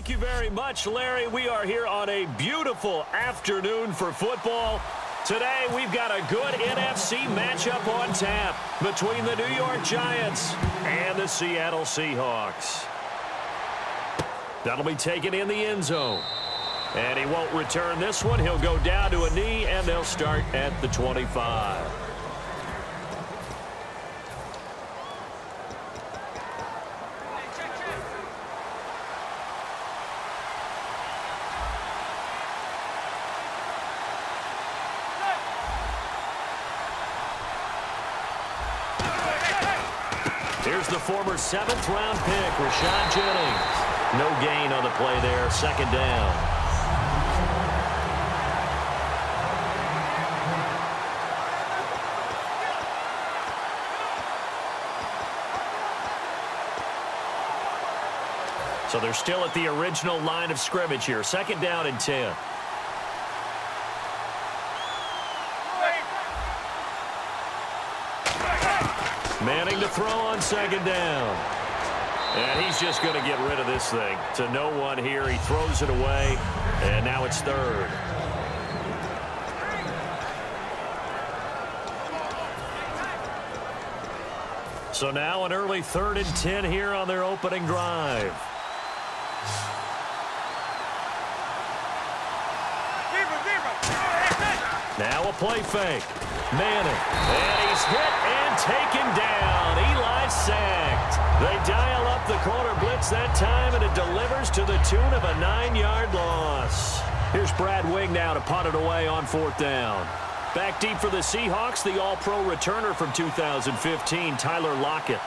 Thank you very much, Larry. We are here on a beautiful afternoon for football. Today, we've got a good NFC matchup on tap between the New York Giants and the Seattle Seahawks. That'll be taken in the end zone. And he won't return this one. He'll go down to a knee, and they'll start at the 25. Here's the former 7th-round pick, Rashad Jennings. No gain on the play there, second down. So they're still at the original line of scrimmage here. Second down and 10. Manning to throw on second down. And he's just going to get rid of this thing. To no one here. He throws it away. And now it's third. So now an early 3rd and 10 here on their opening drive. Now a play fake. Manning. And he's hit and taken down. Eli sacked. They dial up the corner blitz that time, and it delivers to the tune of a 9-yard loss. Here's Brad Wing now to punt it away on 4th down. Back deep for the Seahawks, the all-pro returner from 2015, Tyler Lockett.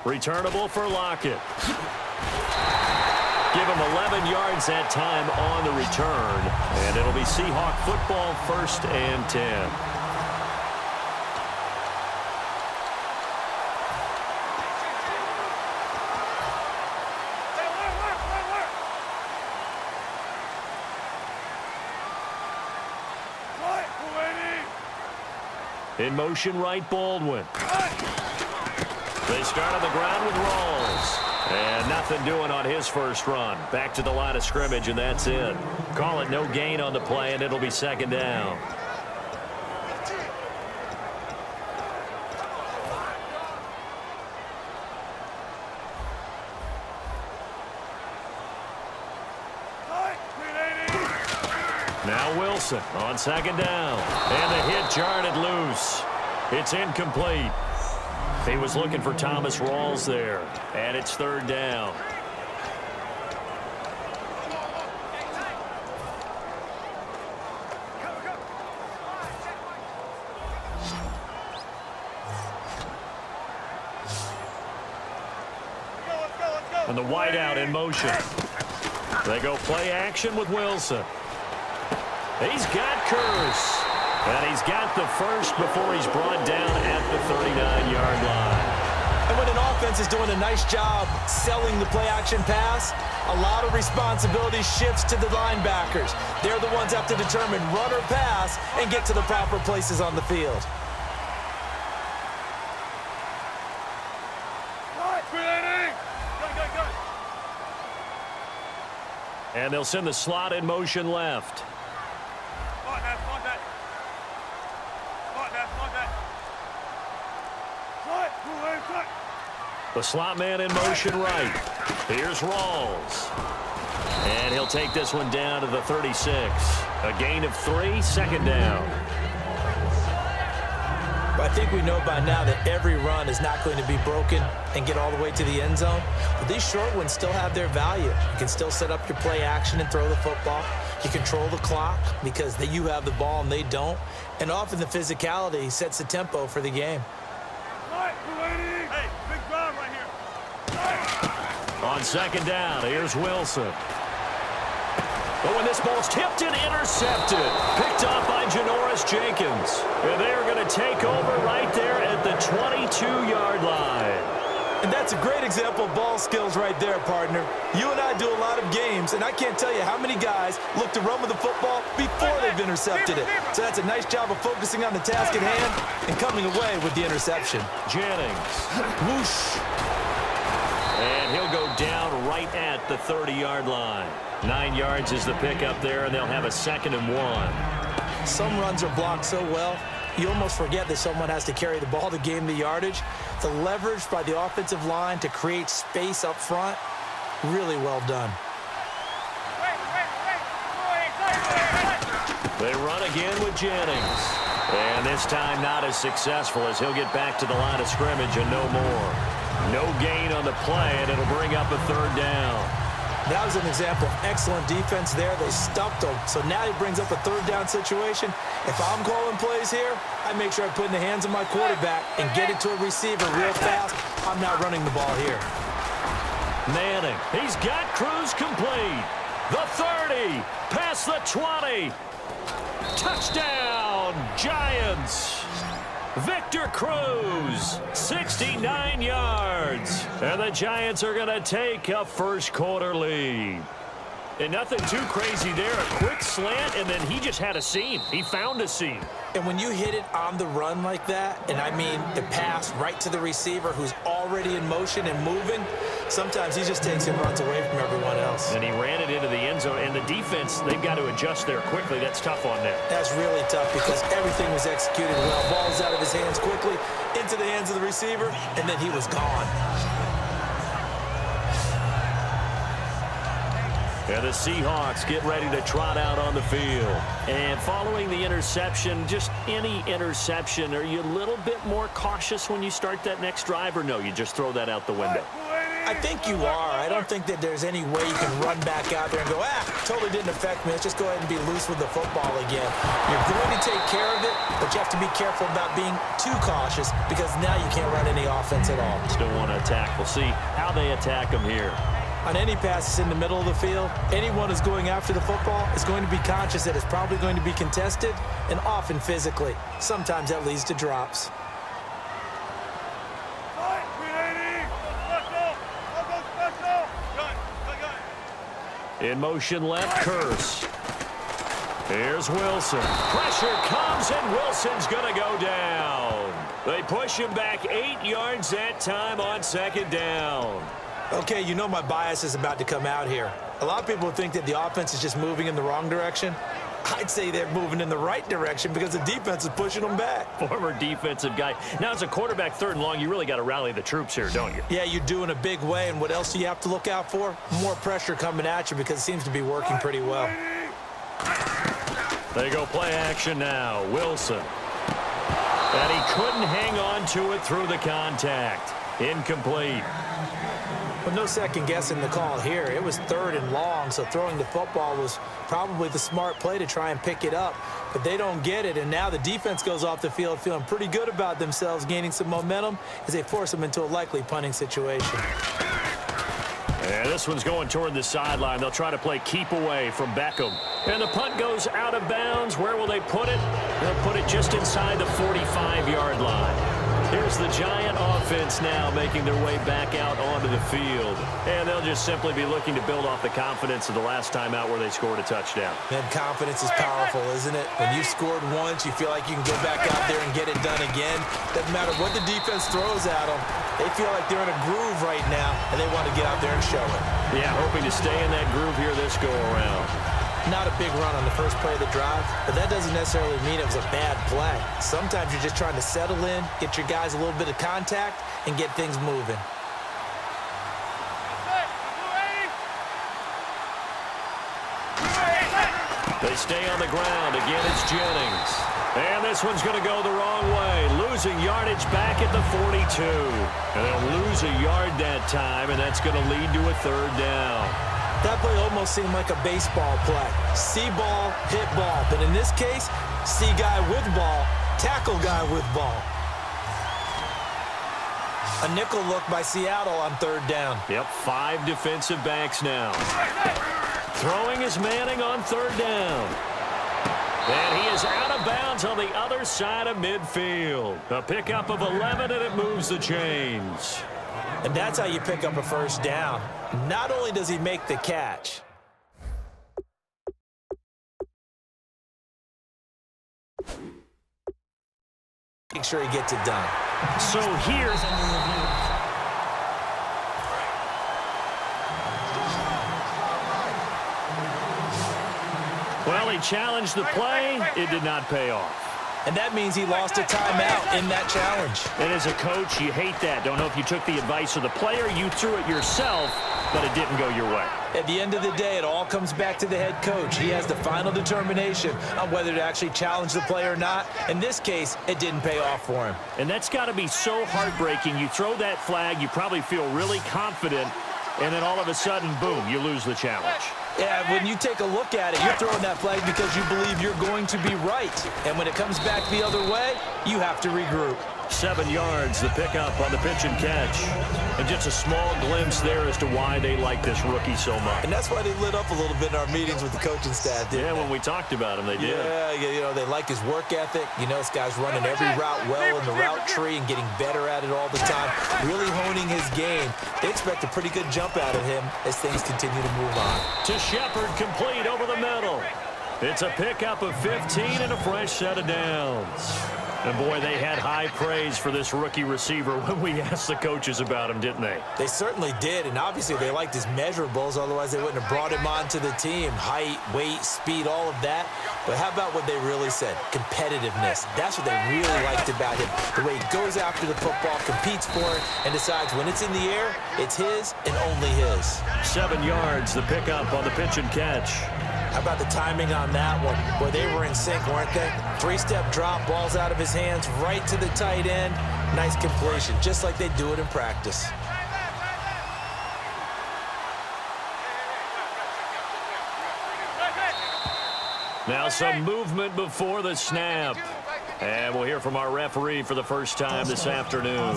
Returnable for Lockett. Give him 11 yards that time on the return. And it'll be Seahawk football, 1st and 10. In motion right, Baldwin. They start on the ground with Rawls. And nothing doing on his first run. Back to the line of scrimmage, and that's it. Call it no gain on the play, and it'll be second down. Now Wilson on second down. And the hit jarred it loose. It's incomplete. He was looking for Thomas Rawls there. And it's 3rd down. And the wideout in motion. They go play action with Wilson. He's got Curse. And he's got the first before he's brought down at the 39-yard line. And when an offense is doing a nice job selling the play-action pass, a lot of responsibility shifts to the linebackers. They're the ones that have to determine run or pass and get to the proper places on the field. And they'll send the slot in motion left. The slot man in motion right. Here's Rawls. And he'll take this one down to the 36. A gain of 3, second down. I think we know by now that every run is not going to be broken and get all the way to the end zone. But these short ones still have their value. You can still set up your play action and throw the football. You control the clock because you have the ball and they don't. And often the physicality sets the tempo for the game. On second down, here's Wilson. But when this ball's tipped and intercepted, picked off by Janoris Jenkins. And they're going to take over right there at the 22-yard line. And that's a great example of ball skills right there, partner. You and I do a lot of games, and I can't tell you how many guys look to run with the football before they've intercepted it. So that's a nice job of focusing on the task at hand and coming away with the interception. Jennings. Whoosh. And he'll go down right at the 30-yard line. 9 yards is the pickup there, and they'll have a 2nd and 1. Some runs are blocked so well, you almost forget that someone has to carry the ball to gain the yardage. The leverage by the offensive line to create space up front, really well done. They run again with Jennings. And this time not as successful as he'll get back to the line of scrimmage and no more. No gain on the play, and it'll bring up a 3rd down. That was an example of excellent defense there. They stumped him. So now he brings up a 3rd down situation. If I'm calling plays here, I make sure I put in the hands of my quarterback and get it to a receiver real fast. I'm not running the ball here. Manning, he's got Cruz complete. The 30, past the 20. Touchdown, Giants. Victor Cruz, 69 yards. And the Giants are going to take a first-quarter lead. And nothing too crazy there. A quick slant, and then he just had a seam. He found a seam. And when you hit it on the run like that, and I mean the pass right to the receiver who's already in motion and moving, sometimes he just takes and runs away from everyone else. And he ran it into the end zone. And the defense, they've got to adjust there quickly. That's tough on them. That's really tough because everything was executed well. Ball's out of his hands quickly, into the hands of the receiver, and then he was gone. And the Seahawks get ready to trot out on the field. And following the interception, just any interception, are you a little bit more cautious when you start that next drive, or no, you just throw that out the window? I think you are. I don't think that there's any way you can run back out there and go, totally didn't affect me. Let's just go ahead and be loose with the football again. You're going to take care of it, but you have to be careful about being too cautious because now you can't run any offense at all. Still want to attack. We'll see how they attack them here. On any passes in the middle of the field, anyone who's going after the football is going to be conscious that it's probably going to be contested and often physically. Sometimes that leads to drops. In motion left, Curse. Here's Wilson. Pressure comes, and Wilson's going to go down. They push him back 8 yards that time on 2nd down. Okay, you know my bias is about to come out here. A lot of people think that the offense is just moving in the wrong direction. I'd say they're moving in the right direction because the defense is pushing them back. Former defensive guy. Now, as a quarterback 3rd and long, you really got to rally the troops here, don't you? Yeah, you do in a big way. And what else do you have to look out for? More pressure coming at you because it seems to be working pretty well. They go play action now. Wilson. And he couldn't hang on to it through the contact. Incomplete. Well, no second guessing the call here. It was 3rd and long, so throwing the football was probably the smart play to try and pick it up. But they don't get it, and now the defense goes off the field feeling pretty good about themselves, gaining some momentum as they force them into a likely punting situation. And this one's going toward the sideline. They'll try to play keep away from Beckham. And the punt goes out of bounds. Where will they put it? They'll put it just inside the 45-yard line. Here's the Giant offense now making their way back out onto the field. And they'll just simply be looking to build off the confidence of the last time out where they scored a touchdown. Man, confidence is powerful, isn't it? When you've scored once, you feel like you can go back out there and get it done again. Doesn't matter what the defense throws at them. They feel like they're in a groove right now, and they want to get out there and show it. Yeah, hoping to stay in that groove here this go-around. Not a big run on the first play of the drive, but that doesn't necessarily mean it was a bad play. Sometimes you're just trying to settle in, get your guys a little bit of contact, and get things moving. They stay on the ground. Again, it's Jennings. And this one's going to go the wrong way. Losing yardage back at the 42. And they'll lose a yard that time, and that's going to lead to a 3rd down. That play almost seemed like a baseball play. See ball, hit ball. But in this case, see guy with ball, tackle guy with ball. A nickel look by Seattle on 3rd down. Yep, 5 defensive backs now. Throwing is Manning on 3rd down. And he is out of bounds on the other side of midfield. A pickup of 11, and it moves the chains. And that's how you pick up a first down. Not only does he make the catch, make sure he gets it done. So here's well, he challenged the play. It did not pay off. And that means he lost a timeout in that challenge. And as a coach, you hate that. Don't know if you took the advice of the player, you threw it yourself, but it didn't go your way. At the end of the day, it all comes back to the head coach. He has the final determination on whether to actually challenge the play or not. In this case, it didn't pay off for him. And that's got to be so heartbreaking. You throw that flag, you probably feel really confident, and then all of a sudden, boom, you lose the challenge. Yeah, when you take a look at it, you're throwing that flag because you believe you're going to be right. And when it comes back the other way, you have to regroup. 7 yards, the pickup on the pitch and catch. And just a small glimpse there as to why they like this rookie so much. And that's why they lit up a little bit in our meetings with the coaching staff, didn't they? When we talked about him, they did. Yeah, you know, they like his work ethic. You know, this guy's running every route well in the route tree and getting better at it all the time, really honing his game. They expect a pretty good jump out of him as things continue to move on. To Shepard, complete over the middle. It's a pickup of 15 and a fresh set of downs. And, boy, they had high praise for this rookie receiver when we asked the coaches about him, didn't they? They certainly did, and obviously they liked his measurables. Otherwise, they wouldn't have brought him onto the team. Height, weight, speed, all of that. But how about what they really said? Competitiveness. That's what they really liked about him. The way he goes after the football, competes for it, and decides when it's in the air, it's his and only his. 7 yards, the pickup on the pitch and catch. How about the timing on that one? Boy, they were in sync, weren't they? 3-step drop, balls out of his hands, right to the tight end. Nice completion, just like they do it in practice. Now some movement before the snap. And we'll hear from our referee for the first time this afternoon.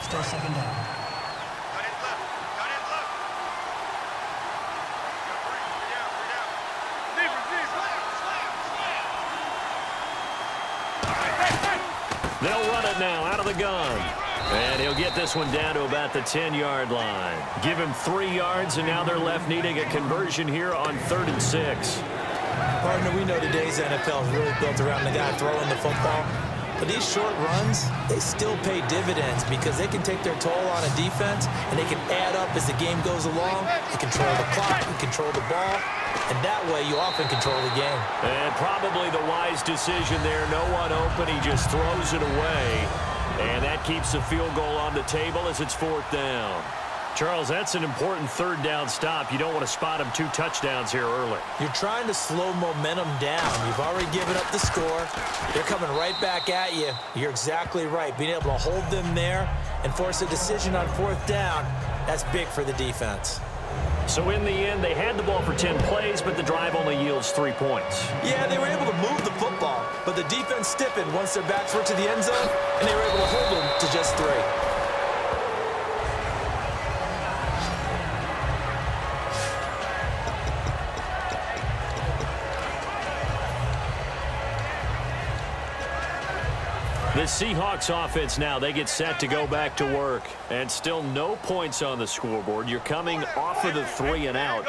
Still second down. They'll run it now out of the gun. And he'll get this one down to about the 10-yard line. Give him 3 yards, and now they're left needing a conversion here on 3rd and 6. Partner, we know today's NFL is really built around the guy throwing the football. But these short runs, they still pay dividends because they can take their toll on a defense, and they can add up as the game goes along. You control the clock, you control the ball, and that way you often control the game. And probably the wise decision there. No one open. He just throws it away. And that keeps the field goal on the table as it's 4th down. Charles, that's an important 3rd down stop. You don't want to spot him 2 touchdowns here early. You're trying to slow momentum down. You've already given up the score. They're coming right back at you. You're exactly right. Being able to hold them there and force a decision on 4th down, that's big for the defense. So in the end, they had the ball for 10 plays, but the drive only yields 3 points. Yeah, they were able to move the football, but the defense stiffened once their backs were to the end zone, and they were able to hold them to just 3. The Seahawks offense now, they get set to go back to work. And still no points on the scoreboard. You're coming off of the 3 and out.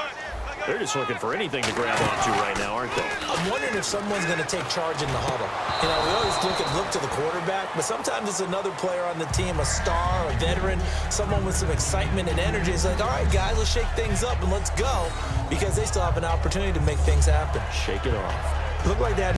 They're just looking for anything to grab onto right now, aren't they? I'm wondering if someone's going to take charge in the huddle. You know, we always look to the quarterback, but sometimes it's another player on the team, a star, a veteran, someone with some excitement and energy. It's like, all right, guys, let's shake things up and let's go, because they still have an opportunity to make things happen. Shake it off. Look like that.